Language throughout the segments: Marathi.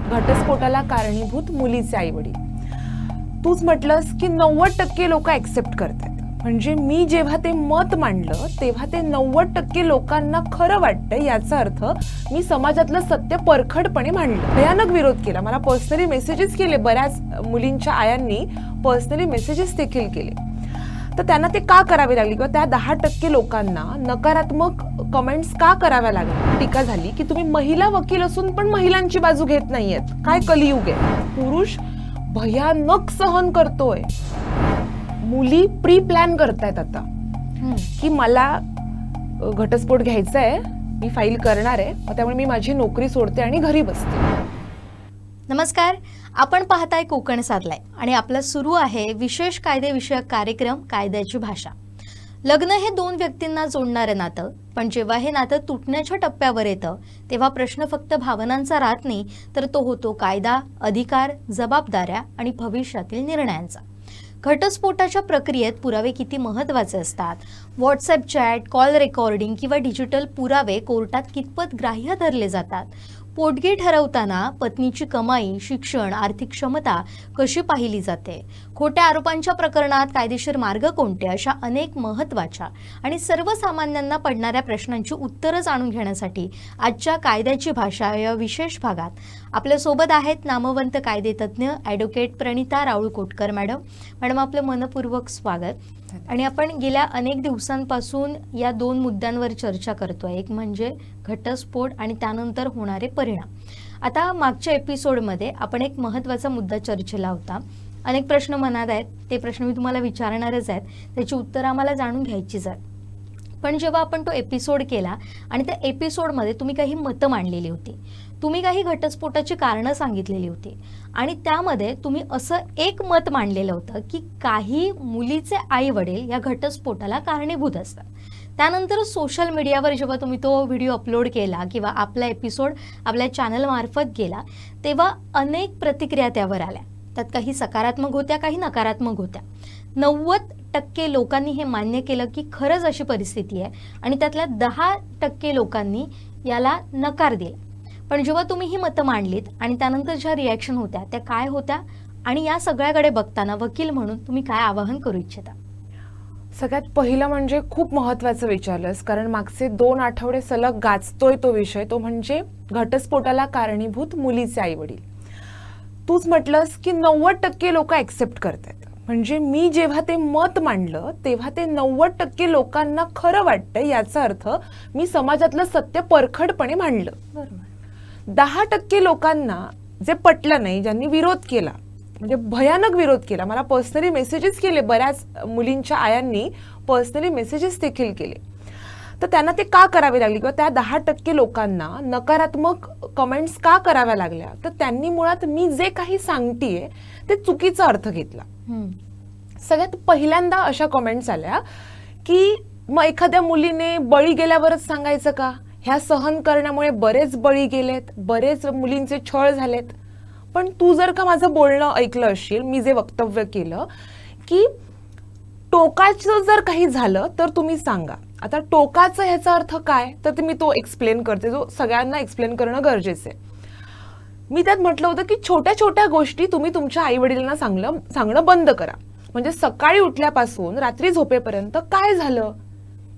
घटस्फोटाला कारणीभूत मुलीचे आईवडील. तूच म्हटलंस की 90% लोक ऍक्सेप्ट करतात. म्हणजे मी जेव्हा ते मत मांडलं तेव्हा ते 90% लोकांना खरं वाटतं, याचा अर्थ मी समाजातलं सत्य परखडपणे मांडलं. भयानक विरोध केला, मला पर्सनली मेसेजेस केले, बऱ्याच मुलींच्या आयांनी पर्सनली मेसेजेस देखील केले. तर त्यांना ते का करावे लागले किंवा त्या 10% लोकांना नकारात्मक कमेंट्स का कराव्या लागल्या? टीका झाली की तुम्ही महिला वकील असून पण महिलांची बाजू घेत नाहीयेत. काय कलियुग आहे. पुरुष भयानक सहन करतोय. मुली प्री प्लॅन करतायत आता की मला घटस्फोट घ्यायचा आहे, मी फाईल करणार आहे, त्यामुळे मी माझी नोकरी सोडते आणि घरी बसते. नमस्कार, आपण पाहताय कोकण साधलाय आणि आपला सुरू आहे विशेष कायदे विषयक कार्यक्रम कायद्याची भाषा. लग्न हे दोन व्यक्तींना जोडणारं नातं, पण जेव्हा हे नातं तुटण्याच्या टप्प्यावर येतं तेव्हा प्रश्न फक्त भावनांचा राहत नाही, तर तो होतो कायदा, अधिकार, जबाबदाऱ्या आणि भविष्यातील निर्णयांचा. घटस्फोटाच्या प्रक्रियेत पुरावे किती महत्त्वाचे असतात, व्हॉट्सअप चॅट, कॉल रेकॉर्डिंग किंवा डिजिटल पुरावे कोर्टात कितपत ग्राह्य धरले जातात, पोटगी ठरवताना पत्नीची कमाई, शिक्षण, आर्थिक क्षमता कशी पाहिली जाते, खोट्या आरोपांच्या प्रकरणात कायदेशीर मार्ग कोणते, अशा अनेक महत्त्वाच्या आणि सर्वसामान्यांना पडणाऱ्या प्रश्नांची उत्तरं जाणून घेण्यासाठी आजच्या कायद्याची भाषा या विशेष भागात आपल्यासोबत आहेत नामवंत कायदेतज्ञ advocate Pranita Raul Kotkar madam. Madam, आपलं मनपूर्वक स्वागत. आणि आपण गेल्या अनेक दिवसांपासून या दोन मुद्द्यांवर चर्चा करतोय, एक म्हणजे घटस्फोट आणि त्यानंतर होणारे परिणाम. आता मागच्या एपिसोडमध्ये आपण एक महत्त्वाचा मुद्दा चर्चेला होता. अनेक प्रश्न मनात आहेत, ते प्रश्न मी तुम्हाला विचारणारच आहेत, त्याची उत्तरं आम्हाला जाणून घ्यायचीच आहेत. पण जेव्हा आपण तो एपिसोड केला आणि त्या एपिसोडमध्ये तुम्ही काही मतं मांडलेली होती, तुम्ही काही घटस्फोटाची कारणं सांगितलेली होती आणि त्यामध्ये तुम्ही असं एक मत मांडलेलं होतं की काही मुलीचे आई वडील या घटस्फोटाला कारणीभूत असतात. त्यानंतर सोशल मीडियावर जेव्हा तुम्ही तो व्हिडिओ अपलोड केला किंवा आपला एपिसोड आपल्या चॅनलमार्फत गेला, तेव्हा अनेक प्रतिक्रिया त्यावर आल्या. त्यात काही सकारात्मक होत्या, काही नकारात्मक होत्या. 90% लोकांनी हे मान्य केलं की खरंच अशी परिस्थिती आहे आणि त्यातल्या 10% लोकांनी याला नकार दिला. पण जेव्हा तुम्ही ही मतं मांडलीत आणि त्यानंतर ज्या रिॲक्शन होत्या त्या काय होत्या आणि या सगळ्याकडे बघताना वकील म्हणून तुम्ही काय आवाहन करू इच्छिता? सगळ्यात पहिलं म्हणजे खूप महत्त्वाचं विचारलंस, कारण मागचे 2 आठवडे सलग गाजतोय तो विषय, तो म्हणजे घटस्फोटाला कारणीभूत मुलीचे आईवडील. तूच म्हटलंस की 90% लोक ऍक्सेप्ट करतात. म्हणजे मी जेव्हा ते मत मांडलं तेव्हा ते 90% लोकांना खरं वाटतं, याचा अर्थ मी समाजातलं सत्य परखडपणे मांडलं. बरोबर. 10% लोकांना जे पटलं नाही, ज्यांनी विरोध केला, म्हणजे भयानक विरोध केला, मला पर्सनली मेसेजेस केले, बऱ्याच मुलींच्या आयांनी पर्सनली मेसेजेस देखील केले. तर त्यांना ते का करावे लागले किंवा त्या 10% लोकांना नकारात्मक कमेंट्स का कराव्या लागल्या? तर त्यांनी मुळात मी जे काही सांगतेय ते चुकीचा अर्थ घेतला. सगळ्यात पहिल्यांदा अशा कमेंट्स आल्या की मग एखाद्या मुलीने बळी गेल्यावरच सांगायचं का? ह्या सहन करण्यामुळे बरेच बळी गेलेत, बरेच मुलींचे छळ झालेत. पण तू जर का माझं बोलणं ऐकलं असशील, मी जे वक्तव्य केलं की टोकाचं जर काही झालं तर तुम्ही सांगा. आता टोकाचं ह्याचा अर्थ काय, तर मी तो एक्सप्लेन करते, जो सगळ्यांना एक्सप्लेन करणं गरजेचं आहे. मी त्यात म्हटलं होतं की छोट्या छोट्या गोष्टी तुम्ही तुमच्या आईवडिलांना सांगणं बंद करा. म्हणजे सकाळी उठल्यापासून रात्री झोपेपर्यंत काय झालं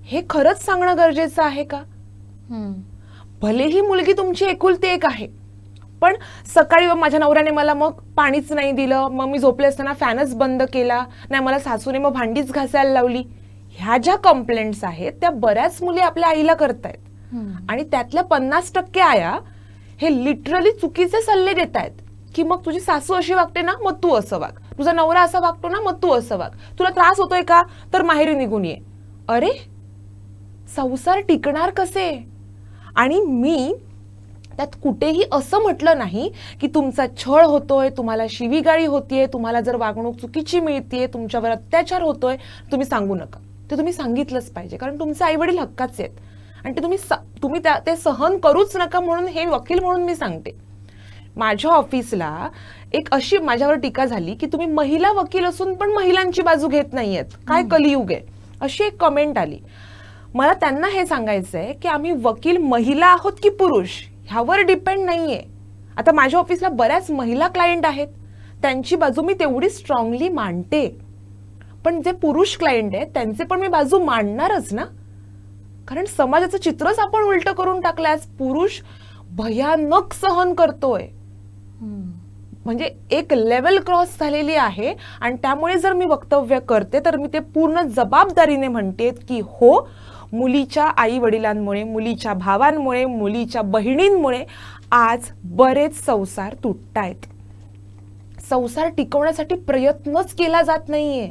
हे खरंच सांगणं गरजेचं आहे का? भलेही मुलगी तुमची एकुलती एक आहे, पण सकाळी माझ्या नवऱ्याने मला मग पाणीच नाही दिलं, मग मी झोपले असताना फॅनच बंद केला नाही, मला सासूने मग भांडीच घासायला लावली, ह्या ज्या कंप्लेंट्स आहेत त्या बऱ्याच मुली आपल्या आईला करतायत. आणि त्यातल्या 50% आया हे लिटरली चुकीचे सल्ले देत आहेत की मग तुझी सासू अशी वागते ना, मग तू असं वाग, तुझा नवरा असा वागतो ना, मग तू असं वाग, तुला त्रास होतोय का, तर माहेरी निघून ये. अरे, संसार टिकणार कसे? आणि मी त्यात कुठेही असं म्हटलं नाही की तुमचा छळ होतोय, तुम्हाला शिवीगाळी होतीये, तुम्हाला जर वागणूक चुकीची मिळतीये, तुमच्यावर अत्याचार होतोय, तुम्ही सांगू नका. ते तुम्ही सांगितलंच पाहिजे, कारण तुमचे आईवडील हक्काचे आहेत आणि ते तुम्ही ते सहन करूच नका, म्हणून हे वकील म्हणून मी सांगते. माझ्या ऑफिसला एक अशी माझ्यावर टीका झाली की तुम्ही महिला वकील असून पण महिलांची बाजू घेत नाहीयेत. काय कलियुग आहे, अशी एक कमेंट आली. मला त्यांना हे सांगायचंय की आम्ही वकील महिला आहोत की पुरुष ह्यावर डिपेंड नाहीये. आता माझ्या ऑफिसला बऱ्याच महिला क्लायंट आहेत, त्यांची बाजू मी तेवढी स्ट्रॉंगली मांडते, पण जे पुरुष क्लायंट आहेत त्यांचे पण मी बाजू मांडणारच ना, कारण समाजाचं चित्रच आपण उलटं करून टाकलं. आज पुरुष भयानक सहन करतोय, म्हणजे एक लेवल क्रॉस झालेली आहे. आणि त्यामुळे जर मी वक्तव्य करते तर मी ते पूर्ण जबाबदारीने म्हणते की हो, मुलीच्या आई वडिलांमुळे, मुलीच्या भावांमुळे, मुलीच्या बहिणींमुळे आज बरेच संसार तुटतायत. संसार टिकवण्यासाठी प्रयत्नच केला जात नाहीये,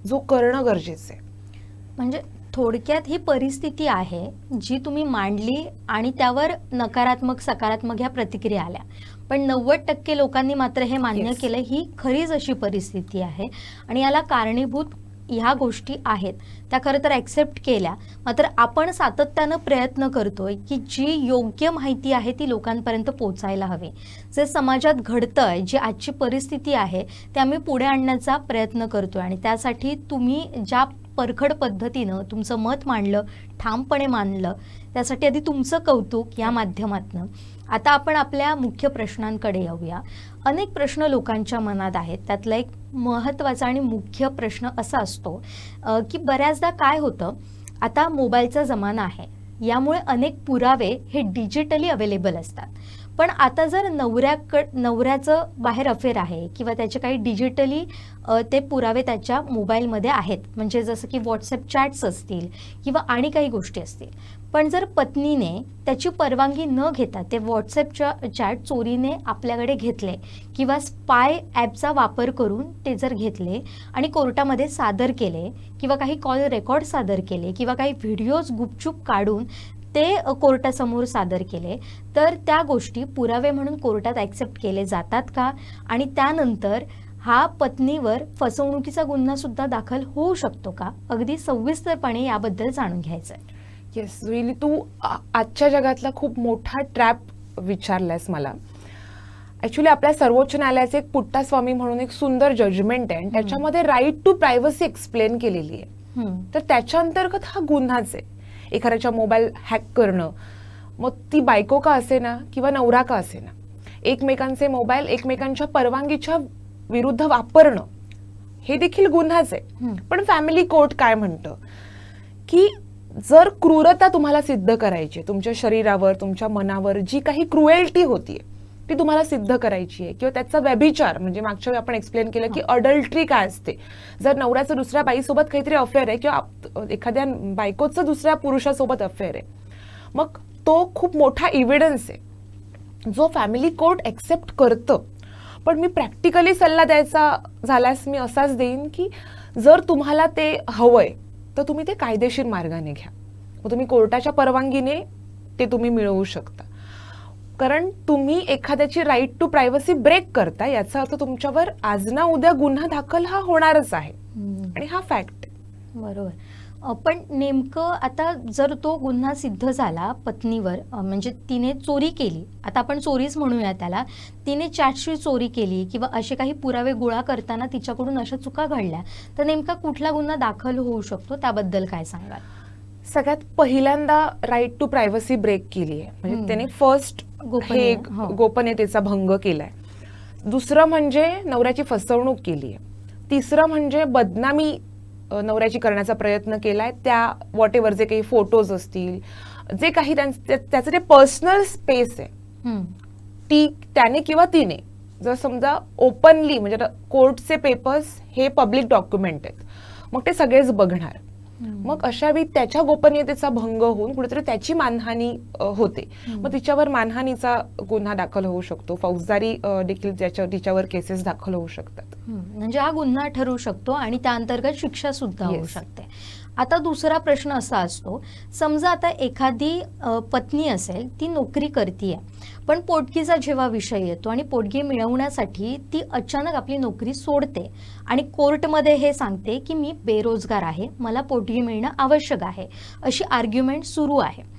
जो करणं गरजेचं आहे. म्हणजे थोडक्यात ही परिस्थिती आहे जी तुम्ही मांडली आणि त्यावर नकारात्मक सकारात्मक ह्या प्रतिक्रिया आल्या, पण 90% लोकांनी मात्र हे मान्य Yes. केलं ही खरीच अशी परिस्थिती आहे आणि याला कारणीभूत ह्या गोष्टी आहेत त्या खरं तर ॲक्सेप्ट केल्या. मात्र आपण सातत्यानं प्रयत्न करतोय की जी योग्य माहिती आहे ती लोकांपर्यंत पोचायला हवी. जे समाजात घडतंय, जी आजची परिस्थिती आहे ते आम्ही पुढे आणण्याचा प्रयत्न करतोय आणि त्यासाठी तुम्ही ज्या परखड पद्धतीनं तुमचं मत मांडलं, ठामपणे मांडलं, त्यासाठी आधी तुमचं कौतुक या माध्यमातनं. आता आपण आपल्या मुख्य प्रश्नांकडे येऊया. अनेक प्रश्न लोकांच्या मनात आहेत. त्यातला एक महत्त्वाचा आणि मुख्य प्रश्न असा असतो की बऱ्याचदा काय होतं, आता मोबाईलचा जमाना आहे, यामुळे अनेक पुरावे हे डिजिटली अवेलेबल असतात. पण आता जर नवऱ्याचं बाहेर अफेअर आहे किंवा त्याचे काही डिजिटली ते पुरावे त्याच्या मोबाईलमध्ये आहेत, म्हणजे जसं की व्हॉट्सअप चॅट्स असतील किंवा आणि काही गोष्टी असतील, पण जर पत्नीने त्याची परवानगी न घेता ते व्हॉट्सअपच्या चॅट चोरीने आपल्याकडे घेतले किंवा स्पाय ॲपचा वापर करून ते जर घेतले आणि कोर्टामध्ये सादर केले किंवा काही कॉल रेकॉर्ड सादर केले किंवा काही व्हिडिओज गुपचूप काढून ते कोर्टासमोर सादर केले, तर त्या गोष्टी पुरावे म्हणून कोर्टात ॲक्सेप्ट केले जातात का? आणि त्यानंतर हा पत्नीवर फसवणुकीचा गुन्हा सुद्धा दाखल होऊ शकतो का? अगदी सविस्तरपणे याबद्दल जाणून घ्यायचं आहे. येस जुईली, तू आजच्या जगातला खूप मोठा ट्रॅप विचारलायस मला. ॲक्च्युली आपल्या सर्वोच्च न्यायालयाचे एक पुट्टास्वामी म्हणून एक सुंदर जजमेंट आहे, त्याच्यामध्ये राईट टू प्रायव्हसी एक्सप्लेन केलेली आहे. तर त्याच्या अंतर्गत हा गुन्हाच आहे. एखाद्याच्या मोबाईल हॅक करणं, मग ती बायको का असेना किंवा नवरा का असेना, एकमेकांचे मोबाईल एकमेकांच्या परवानगीच्या विरुद्ध वापरणं हे देखील गुन्हाच आहे. पण फॅमिली कोर्ट काय म्हणतं की जर क्रूरता तुम्हाला सिद्ध करायची, तुमच्या शरीरावर, तुमच्या मनावर जी काही क्रुएल्टी होतीये ती तुम्हाला सिद्ध करायची आहे, किंवा त्याचा व्यभिचार, म्हणजे मागच्या वेळी आपण एक्सप्लेन केलं की अडल्ट्री काय असते, जर नवऱ्याचं दुसऱ्या बाईसोबत काहीतरी अफेअर आहे किंवा एखाद्या बायकोचं दुसऱ्या पुरुषासोबत अफेअर आहे, मग तो खूप मोठा इव्हिडन्स आहे जो फॅमिली कोर्ट एक्सेप्ट करतं. पण मी प्रॅक्टिकली सल्ला द्यायचा झाल्यास मी असाच देईन की जर तुम्हाला ते हवंय तर तुम्ही ते कायदेशीर मार्गाने घ्या, मग तुम्ही कोर्टाच्या परवानगीने ते तुम्ही मिळवू शकता. कारण तुम्ही एखाद्याची राईट टू प्रायव्हसी ब्रेक करता, याचा अर्थ तुमच्यावर आज ना उद्या गुन्हा दाखल हा होणारच आहे आणि हा फॅक्ट. बरोबर. पण नेमकं आता जर तो गुन्हा सिद्ध झाला पत्नीवर, म्हणजे तिने चोरी केली, आता आपण चोरीच म्हणूया त्याला, तिने चॅटशी चोरी केली किंवा असे काही पुरावे गोळा करताना तिच्याकडून अशा चुका घडल्या, तर नेमका कुठला गुन्हा दाखल होऊ शकतो त्याबद्दल काय सांगाल? सगळ्यात पहिल्यांदा राईट टू प्रायव्हसी ब्रेक केली आहे, म्हणजे त्याने फर्स्ट गोपनीयतेचा भंग केलाय. दुसरं म्हणजे नवऱ्याची फसवणूक केली आहे. तिसरं म्हणजे बदनामी नवऱ्याची करण्याचा प्रयत्न केलाय. त्या व्हॉट एव्हर जे काही फोटोज असतील, जे काही त्याचं जे पर्सनल स्पेस आहे ती त्याने किंवा तिने जर समजा ओपनली, म्हणजे कोर्टचे पेपर्स हे पब्लिक डॉक्युमेंट आहेत, मग ते सगळेच बघणार, मग अशा वेळी त्याच्या गोपनीयतेचा भंग होऊन कुठेतरी त्याची मानहानी होते, मग तिच्यावर मानहानीचा गुन्हा दाखल होऊ शकतो. फौजदारी देखील तिच्यावर केसेस दाखल होऊ शकतात. म्हणजे हा गुन्हा ठरू शकतो आणि त्या अंतर्गत शिक्षा सुद्धा होऊ शकते. आता दुसरा प्रश्न असा असतो, समजा आता एखादी पत्नी असेल, ती नोकरी करतीये, पण पोटगीचा जेव्हा विषय येतो आणि पोटगी मिळवण्यासाठी ती अचानक आपली नोकरी सोडते आणि कोर्टमध्ये हे सांगते की मी बेरोजगार आहे, मला पोटगी मिळणं आवश्यक आहे, अशी आर्ग्युमेंट सुरू आहे.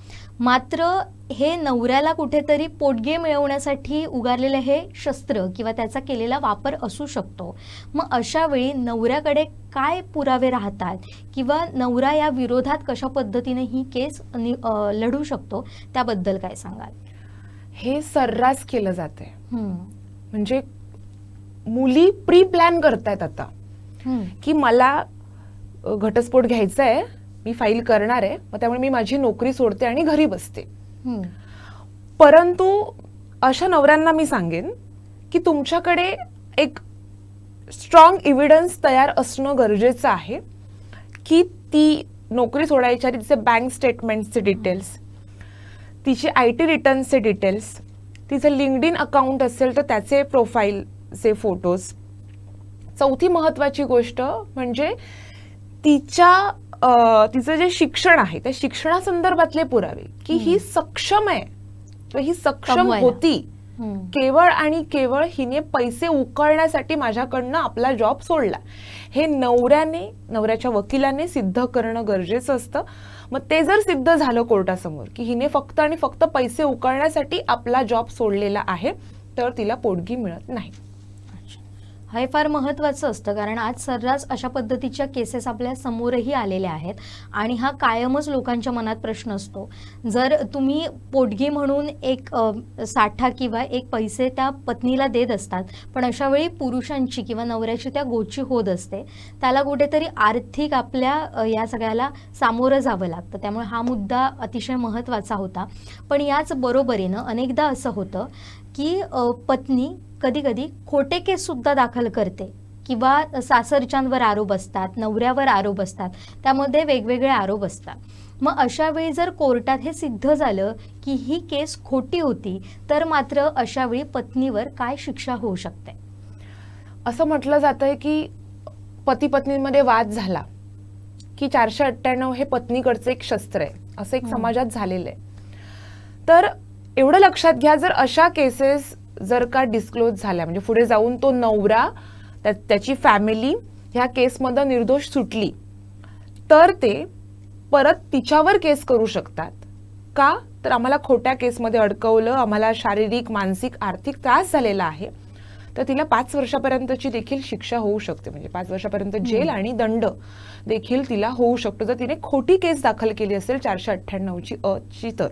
मात्र हे नवऱ्याला कुठेतरी पोटगी मिळवण्यासाठी उगारलेलं हे शस्त्र किंवा त्याचा केलेला वापर असू शकतो. मग अशा वेळी नवऱ्याकडे काय पुरावे राहतात किंवा नवरा या विरोधात कशा पद्धतीने ही केस लढू शकतो त्याबद्दल काय सांगाल? हे सर्रास केलं जाते. हम्म. म्हणजे मुली प्री प्लॅन करतायत आता हम्म. की मला घटस्फोट घ्यायचा आहे, मी फाईल करणार आहे, मग त्यामुळे मी माझी नोकरी सोडते आणि घरी बसते. हम्म. परंतु अशा नवऱ्यांना मी सांगेन की तुमच्याकडे एक स्ट्रॉंग एव्हिडन्स तयार असणं गरजेचं आहे की ती नोकरी सोडायच्या आधी तिचे बँक स्टेटमेंटचे डिटेल्स, तिचे IT रिटर्न्सचे डिटेल्स, तिचं लिंक्डइन अकाउंट असेल तर त्याचे प्रोफाईलचे फोटोज. चौथी महत्त्वाची गोष्ट म्हणजे तिचं जे शिक्षण आहे त्या शिक्षणासंदर्भातले पुरावे की ही सक्षम आहे किंवा ही सक्षम कमवायला. होती. हम्म. केवळ आणि केवळ हिने पैसे उकळण्यासाठी माझ्याकडनं आपला जॉब सोडला, हे नवऱ्याच्या वकिलाने सिद्ध करणं गरजेचं असतं. मग ते जर सिद्ध झालं कोर्टासमोर की हिने फक्त आणि फक्त पैसे उकळण्यासाठी आपला जॉब सोडलेला आहे, तर तिला पोटगी मिळत नाही. हे फार महत्त्वाचं असतं, कारण आज सर्रास अशा पद्धतीच्या केसेस आपल्या समोरही आलेल्या आहेत आणि हा कायमच लोकांच्या मनात प्रश्न असतो. जर तुम्ही पोटगी म्हणून एक साठा किंवा एक पैसे त्या पत्नीला देत असतात, पण अशा वेळी पुरुषांची किंवा नवऱ्याची त्या गोची होत असते, त्याला कुठेतरी आर्थिक आपल्या या सगळ्याला सामोरं जावं लागतं. त्यामुळे हा मुद्दा अतिशय महत्त्वाचा होता. पण याच बरोबरीनं अनेकदा असं होतं की पत्नी कधी कधी खोटे केस सुद्धा दाखल करते किंवा सासरच्यांवर आरोप असतात, नवऱ्यावर आरोप असतात, त्यामध्ये वेगवेगळे आरोप असतात. मग अशा वेळी जर कोर्टात हे सिद्ध झालं की ही केस खोटी होती, तर मात्र अशा वेळी पत्नीवर काय शिक्षा होऊ शकते? असं म्हटलं जातंय की पती पत्नींमध्ये वाद झाला की 498 हे पत्नीकडचं एक शस्त्र आहे, असं एक समाजात झालेलं आहे. तर एवढं लक्षात घ्या, जर अशा केसेस जर का डिस्क्लोज झाल्या म्हणजे पुढे जाऊन तो नवरा त्याची फॅमिली ह्या केसमधून निर्दोष सुटली, तर ते परत तिच्यावर केस करू शकतात. का तर आम्हाला खोट्या केसमध्ये अडकवलं, आम्हाला शारीरिक, मानसिक, आर्थिक त्रास झालेला आहे, तर तिला 5 वर्षापर्यंतची देखील शिक्षा होऊ शकते. म्हणजे 5 वर्षापर्यंत जेल आणि दंड देखील तिला होऊ शकतो जर तिने खोटी केस दाखल केली असेल 498ची ची तर.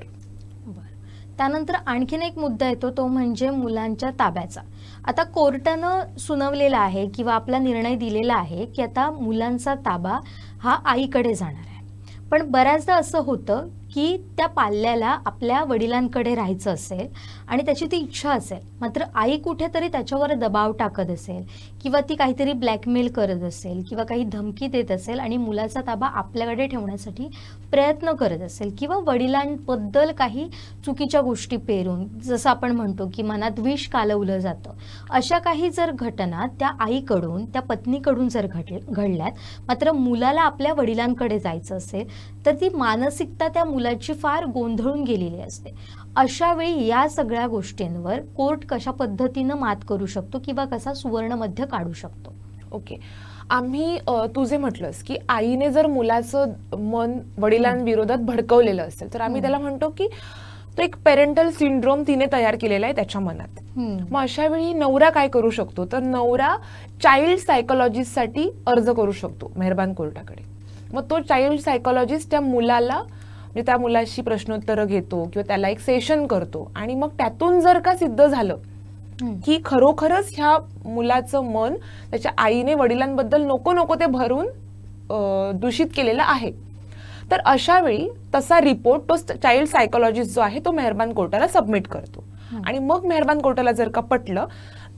त्यानंतर आणखीन एक मुद्दा येतो, तो म्हणजे मुलांच्या ताब्याचा. आता कोर्टानं सुनावलेला आहे किंवा आपला निर्णय दिलेला आहे की आता मुलांचा ताबा हा आईकडे जाणार आहे. पण बऱ्याचदा असं होतं की त्या पाल्याला आपल्या वडिलांकडे राहायचं असेल आणि त्याची ती इच्छा असेल, मात्र आई कुठेतरी त्याच्यावर दबाव टाकत असेल किंवा ती काहीतरी ब्लॅकमेल करत असेल किंवा काही धमकी देत असेल आणि मुलाचा ताबा आपल्याकडे ठेवण्यासाठी प्रयत्न करत असेल किंवा वडिलांबद्दल काही चुकीच्या गोष्टी पेरून, जसं आपण म्हणतो की मनात विष कालवलं जातं, अशा काही जर घटना त्या आईकडून, त्या पत्नीकडून जर घडल्यात, मात्र मुलाला आपल्या वडिलांकडे जायचं असेल, तर ती मानसिकता त्या मुलाची फार गोंधळून गेलेली असते. अशा वेळी या सगळ्या गोष्टींवर कोर्ट कशा पद्धतीनं मात करू शकतो किंवा कसा सुवर्णमध्य काढू शकतो? ओके, आम्ही तू जे म्हटलंस की आईने जर मुलाचं मन वडिलांविरोधात भडकवलेलं असेल, तर आम्ही त्याला म्हणतो की तो एक पेरेंटल सिंड्रोम तिने तयार केलेला आहे त्याच्या मनात. मग अशा वेळी नवरा काय करू शकतो, तर नवरा चाइल्ड सायकोलॉजिस्टसाठी अर्ज करू शकतो मेहरबान कोर्टाकडे. मग तो चाइल्ड सायकोलॉजिस्ट त्या मुलाला, म्हणजे त्या मुलाशी प्रश्नोत्तरं घेतो किंवा त्याला एक सेशन करतो आणि मग त्यातून जर का सिद्ध झालं की खरोखरच ह्या मुलाचं मन त्याच्या आईने वडिलांबद्दल नको नको ते भरून दूषित केलेलं आहे, तर अशा वेळी तसा रिपोर्ट तो चाइल्ड सायकोलॉजिस्ट जो आहे तो मेहरबान कोर्टाला सबमिट करतो. आणि मग मेहरबान कोर्टाला जर का पटलं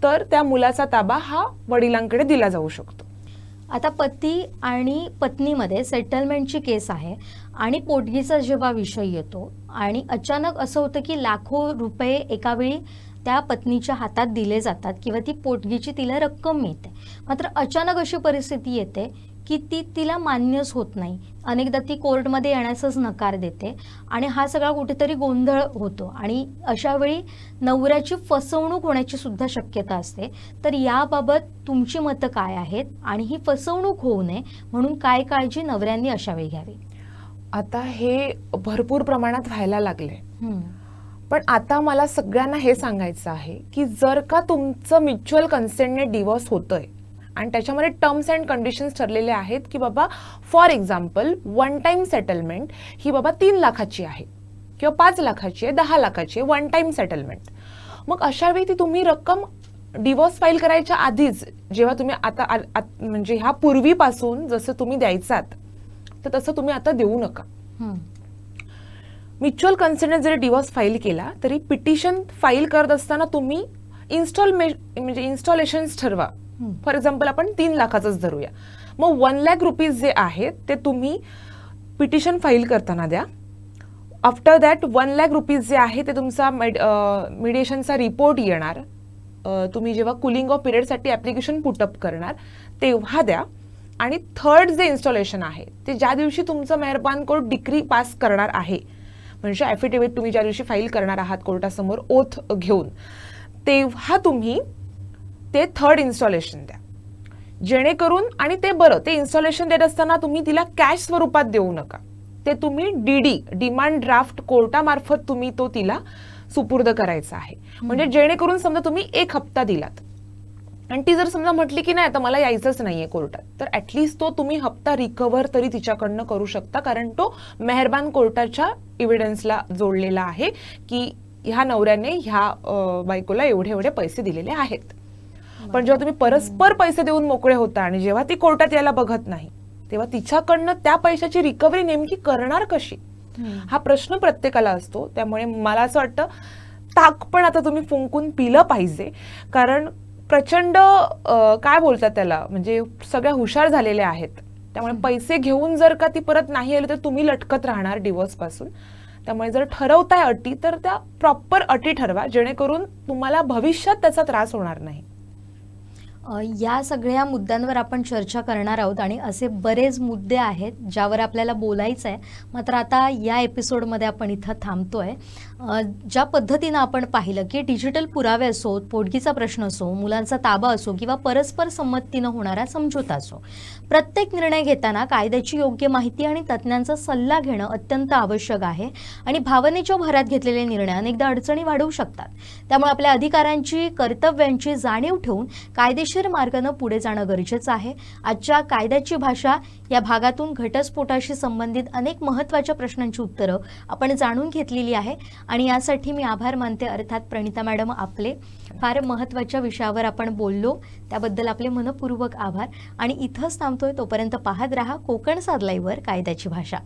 तर त्या मुलाचा ताबा हा वडिलांकडे दिला जाऊ शकतो. आता पती आणि पत्नीमध्ये सेटलमेंटची केस आहे आणि पोटगीचा जेव्हा विषय येतो आणि अचानक असं होतं की लाखो रुपये एका वेळी त्या पत्नीच्या हातात दिले जातात किंवा ती पोटगीची तिला रक्कम मिळते, मात्र अचानक अशी परिस्थिती येते की ती तिला मान्यच होत नाही. अनेकदा ती कोर्टमध्ये येण्यासच नकार देते आणि हा सगळा कुठेतरी गोंधळ होतो आणि अशा वेळी नवऱ्याची फसवणूक होण्याची सुद्धा शक्यता असते. तर याबाबत तुमची मतं काय आहेत आणि ही फसवणूक होऊ नये म्हणून काय काळजी नवऱ्यांनी अशा वेळी घ्यावी? आता हे भरपूर प्रमाणात व्हायला लागले, पण आता मला सगळ्यांना हे सांगायचं आहे की जर का तुमचं म्युच्युअल कन्सेंटने डिवोर्स होतोय आणि त्याच्यामध्ये टर्म्स अँड कंडिशन्स ठरलेले आहेत की बाबा for example one time settlement ही बाबा 3 लाखाची आहे किंवा 5 लाखाची आहे, 10 लाखाची आहे, वन टाइम सेटलमेंट. मग अशा वेळी ती तुम्ही रक्कम डिवोर्स फाईल करायच्या आधीच, जेव्हा तुम्ही आता म्हणजे ह्या पूर्वीपासून जसं तुम्ही द्यायचात तर तसं तुम्ही आता देऊ नका. म्युच्युअल कन्सेंटने जरी डिवोर्स फाईल केला तरी पिटिशन फाईल करत असताना तुम्ही इन्स्टॉलेशन्स ठरवा. फॉर एक्झाम्पल आपण 3 लाखाचंच धरूया. मग 1 लाख रुपीज जे आहेत ते तुम्ही पिटिशन फाईल करताना द्या. आफ्टर दॅट 1 लाख रुपीज जे आहे ते तुमचा मिडिएशनचा रिपोर्ट येणार, तुम्ही जेव्हा कुलिंग ऑफ पिरियडसाठी ॲप्लिकेशन पुटअप करणार तेव्हा द्या. आणि थर्ड जे इन्स्टॉलेशन आहे ते ज्या दिवशी तुमचं मेहरबान कोर्ट डिक्री पास करणार आहे, म्हणजे ॲफिडेव्हिट तुम्ही ज्या दिवशी फाईल करणार आहात कोर्टासमोर ओथ घेऊन, तेव्हा तुम्ही ते थर्ड इन्स्टॉलेशन द्या. जेणेकरून, आणि ते बरं, ते इन्स्टॉलेशन देत असताना तुम्ही तिला कॅश स्वरूपात देऊ नका. ते तुम्ही डीडी, डिमांड ड्राफ्ट कोर्टामार्फत तुम्ही तो तिला सुपूर्द करायचा आहे. म्हणजे जेणेकरून समजा तुम्ही 1 हप्ता दिलात आणि ती जर समजा म्हटली की नाही आता मला यायचंच नाहीये कोर्टात, तर ॲटलिस्ट तो तुम्ही हप्ता रिकव्हर तरी तिच्याकडनं करू शकता, कारण तो मेहरबान कोर्टाच्या इव्हिडन्सला जोडलेला आहे की ह्या नवऱ्याने ह्या बायकोला एवढे पैसे दिलेले आहेत. पण जेव्हा तुम्ही परस्पर पैसे देऊन मोकळे होता आणि जेव्हा ती कोर्टात यायला बघत नाही, तेव्हा तिच्याकडनं त्या पैशाची रिकव्हरी नेमकी करणार कशी, हा प्रश्न प्रत्येकाला असतो. त्यामुळे मला असं वाटतं ताक पण आता तुम्ही फुंकून पिलं पाहिजे, कारण प्रचंड काय बोलतात त्याला, म्हणजे सगळ्या हुशार झालेल्या आहेत. त्यामुळे पैसे घेऊन जर का ती परत नाही आली तर तुम्ही लटकत राहणार डिवोर्स पासून. त्यामुळे जर ठरवताय अटी तर त्या प्रॉपर अटी ठरवा, जेणेकरून तुम्हाला भविष्यात त्याचा त्रास होणार नाही. या सगळ्या मुद्द्यांवर आपण चर्चा करणार आहोत आणि असे बरेच मुद्दे आहेत ज्यावर आपल्याला बोलायचं आहे. मात्र आता या एपिसोडमध्ये आपण इथं थांबतोय. ज्या पद्धतीनं आपण पाहिलं की डिजिटल पुरावे असो, पोटगीचा प्रश्न असो, मुलांचा ताबा असो किंवा परस्पर संमतीनं होणारा समझोता असो, प्रत्येक निर्णय घेताना कायद्याची योग्य माहिती आणि तज्ज्ञांचा सल्ला घेणं अत्यंत आवश्यक आहे. आणि भावनेच्या भरात घेतलेले निर्णय अनेकदा अडचणी वाढवू शकतात. त्यामुळे आपल्या अधिकारांची, कर्तव्यांची जाणीव ठेवून कायदेशीर मार्गानं पुढे जाणं गरजेचं आहे. आजच्या कायद्याची भाषा या भागातून घटस्फोटाशी संबंधित अनेक महत्त्वाच्या प्रश्नांची उत्तरं आपण जाणून घेतलेली आहे आणि यासाठी मी आभार मानते. अर्थात प्रणिता मॅडम, आपले फार महत्त्वाच्या विषयावर आपण बोललो त्याबद्दल आपले मनपूर्वक आभार. आणि इथंच थांबतोय. तोपर्यंत पाहत रहा कोकण साद लाईव्हवर कायद्याची भाषा.